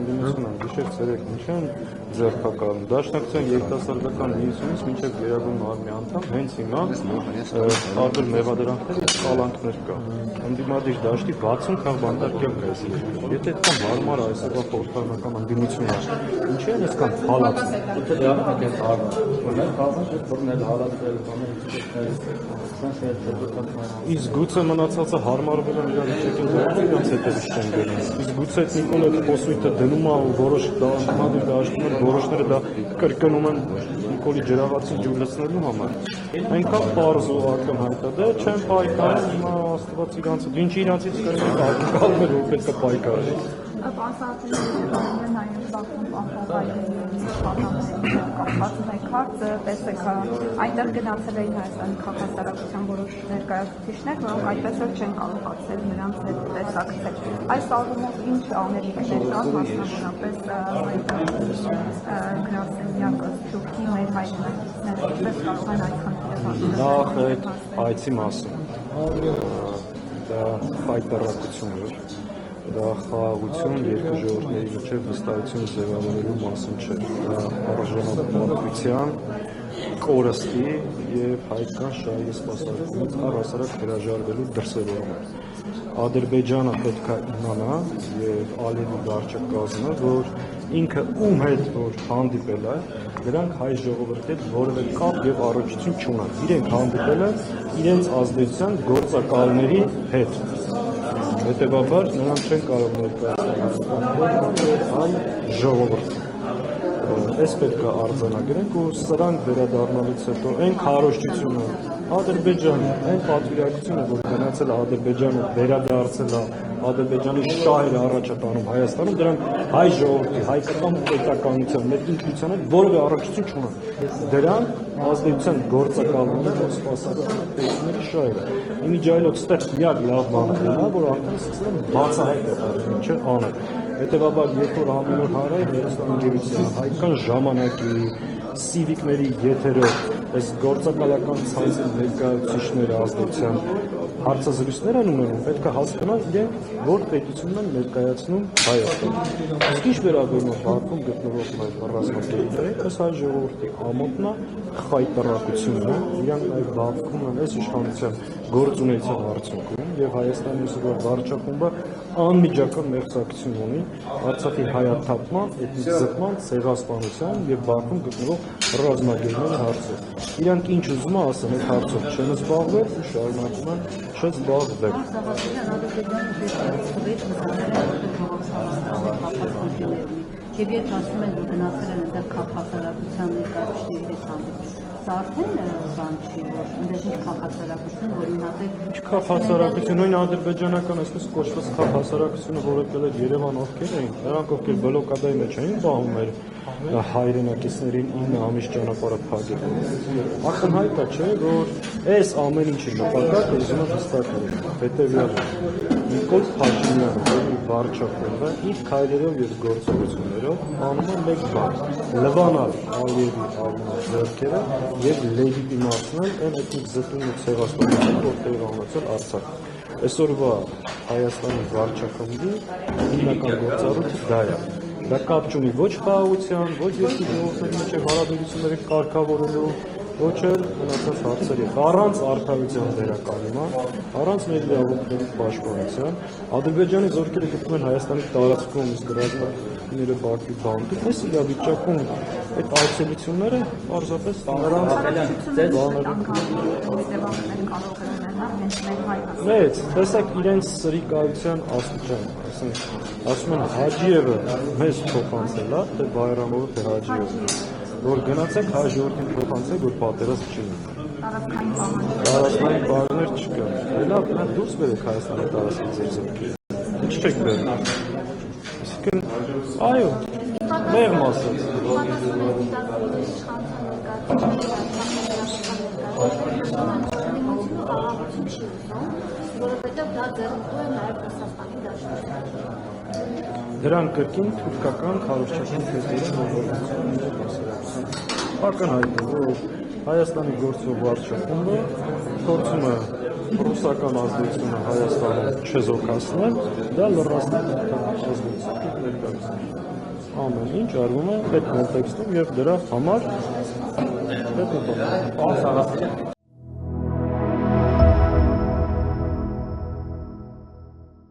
հանդիմություն են գիշեր ցերեկ ինչ են ձեռքակալում։ Դաշնակցության երիտասարդական միությունից մինչև Գերագույն մարմնի անդամ հենց հիմա տարբեր մեղադրանքներ եւ կալանքներ կա։ Ընդդիմադիր դաշտի 60 քան բանտարկել կա այս երկրում։ Եթե այդքան հարմար այսօրվա խորհրդարանական ընդդիմությունն է, ինչի են այսքան հալածում։ Իսկ գուցե մնացածը հարմարվել են իրար չեկին դեպի իրանց հետևից չեն գնում։ Իսկ գուցե Նիկոլ այդ խոսույթը դնում է ու որոշ ընդդիմադիր դաշտում են որոշները դա կրկնում են Նիկոլի ջրաղացին ջուր լցնելու համար։ Այնքան պարզ ու ակնհայտ է, դե չեն պայքարում, հիմա Աստված իրանց ինչ իրանցից կրնի ակնկալում էր, որ պետք է պայքարի։ Պանսատներն նաև բախում պահպանվային կապված մեկ հարցը, տեսեք, այնտեղ գնացել էին Հայաստանի քաղաքասարակության որոշ ներկայացուցիչներ, որոնք այդպես էլ չեն կարողացել նրանց հետ տեսակցել։ Այս առումով ինչ անելիքներ կան, մասնավորապես գրասենյակը, Սփյուռքի մեր հայրենակիցները, ինչպես կարող են այդ խնդիրը Նախ այդ այցի մասին, դա խայտառակություն էր, դա խաղաղություն երկու ժողովուրդների միջև վստահություն ձևավորելու մասին չէ, դա արժանապատվության, կորստի և հայկական շահի սպասարկումից առհասարակ հրաժարվելու դրսևորում է։ Ադրբեջանը պետք է իմանա և Ալիևի վարչակազմը, որ ինքը ում հետ որ հանդիպել է, նրանք հայ ժողովրդի հետ որևէ կապ և առողջություն չունեն։ Իրենք հանդիպել են իրենց ազդեցության գործակալների հետ։ Հետևաբար նրանք չեն կարող ներկայացնել հայ ժողովրդին։ Այս պետք է արձանագրենք ու սրանք վերադառնալուց հետո այն քարոզչությունը Ադրբեջանը, այն պատվիրակությունը, որ գնացել է Ադրբեջանը, վերադարձել է Ադրբեջանի շահերը առաջ է տանում Հայաստանում, դրանք հայ ժողովրդի, հայկական պետականության, մեր ինքնության հետ որևէ առողջություն չունեն։ Դրանք ազդեցության գործակալները, որ սպասարկում են պետությունների շահերը։ Իմիջայլոց ստեղ միակ լավ բանը նա, որ արդեն սկսել են բացահայտել, չէ՞ անել։ Հետևաբար, երբ որ ամեն օր հարայր հերոստանգերության, հայկական ժամանակի, սիվիկների եթերով, այս գործակալական ցանցի ներկայացուցիչները ազդեցության հարցազրույցներ են ունենում, պետք է հասկանան իրենք որ պետությունն են ներկայացնում Հայաստանը։ Իսկ ինչ վերաբերում է Բաքվում գտնվող մեր ռազմավարությունների, այս հայ ժողովրդի ամոթն է, խայտառակությունն է, իրանք նաև Բաքվում են այս իշխանության գործունեության արդյունքում եւ Հայաստանի այսօրվա վարչախումբը անմիջական մեղսակցություն ունի Արցախի հայաթափման, էթնիկ զտման, ցեղասպանության եւ Բաքվում գտնվող ռազմագերների հարցով։ Իրանք ինչ ուզում են ասեն այդ հարցով չեն զբաղվել ու շարունակում են չզբաղվել։ Եվ երբ ասում են, որ գնացել են այնտեղ քաղաքասարակության ներկայացուցիչների հետ հանդիպում, սա արդեն բան չի, որ այնտեղ ինչ քաղաքասարակություն, որ ինատեղ Ինչ քաղաքասարակություն, նույն ադրբեջանական այսպես կոչված քաղաքասարակությունը, որ եկել էր Երևան, ովքեր էին, նրանք ովքեր բլոկադայի մեջ էին պահում մեր հայրենակիցներին 9 ամիս ճանապարհը փակել։ Ակնհայտ է, չէ, որ այս ամեն ինչի նպատակը ուզում է հստակել, հետևյալը Նիկոլ Փաշինյանը, որի վարչախումբը իր քայլերով եւ գործողություններով անում է մեկ բան՝ լվանալ Ալիևի ձեռքերը եւ լեգիտիմացնել այն էթնիկ զտումն ու ցեղասպանությունը, որ տեղի ունեցել Արցախում։ Այսօրվա Հայաստանի վարչախմբի հիմնական գործառույթը դա է։ Դա կապ չունի ոչ խաղաղության, ոչ երկու ժողովրդների միջև հարաբերությունները կարգավորելու, ոչ էլ մնացած հարցերի։ Առանց արդարության վերականգնման, առանց մեր իրավունքների պաշտպանության, Ադրբեջանի զորքերը գտնվում են Հայաստանի տարածքում, իսկ ռազմիկները Բաքվի բանտում, այս իրավիճակում այդ այցելությունները պարզապես Մեծ, տեսեք իրենց սրիկայության աստիճան, ասում են Հաջիևը մեզ փոխանցել է, թե Բայրամովը, թե Հաջիևը, որ գնացեք հայ ժողովրդին փոխանցեք, որ պատերազմ չի լինի։ Տարածքային պահանջներ չկան։ Լավ, նա դուրս բերեք Հայաստանի տարածքից ձեր զորքերը։ Ինչ չեք բերում։ Այսինքն, այո, մեղմ ասած։ Որովհետև դա ձեռնտու է նաև Ռուսաստանի Դաշնության։ Դրան կրկին թուրքական քարոզչական քեզները ակնհայտ է, որ Հայաստանի գործող վարչախումբը փորձում է ռուսական ազդեցությունը Հայաստանում չեզոքացնել, դա լրացնել ազդեցությունը ներկայացնել։ ամեն ինչ արվում է այդ կոնտեքստում եւ դրա համար պետք է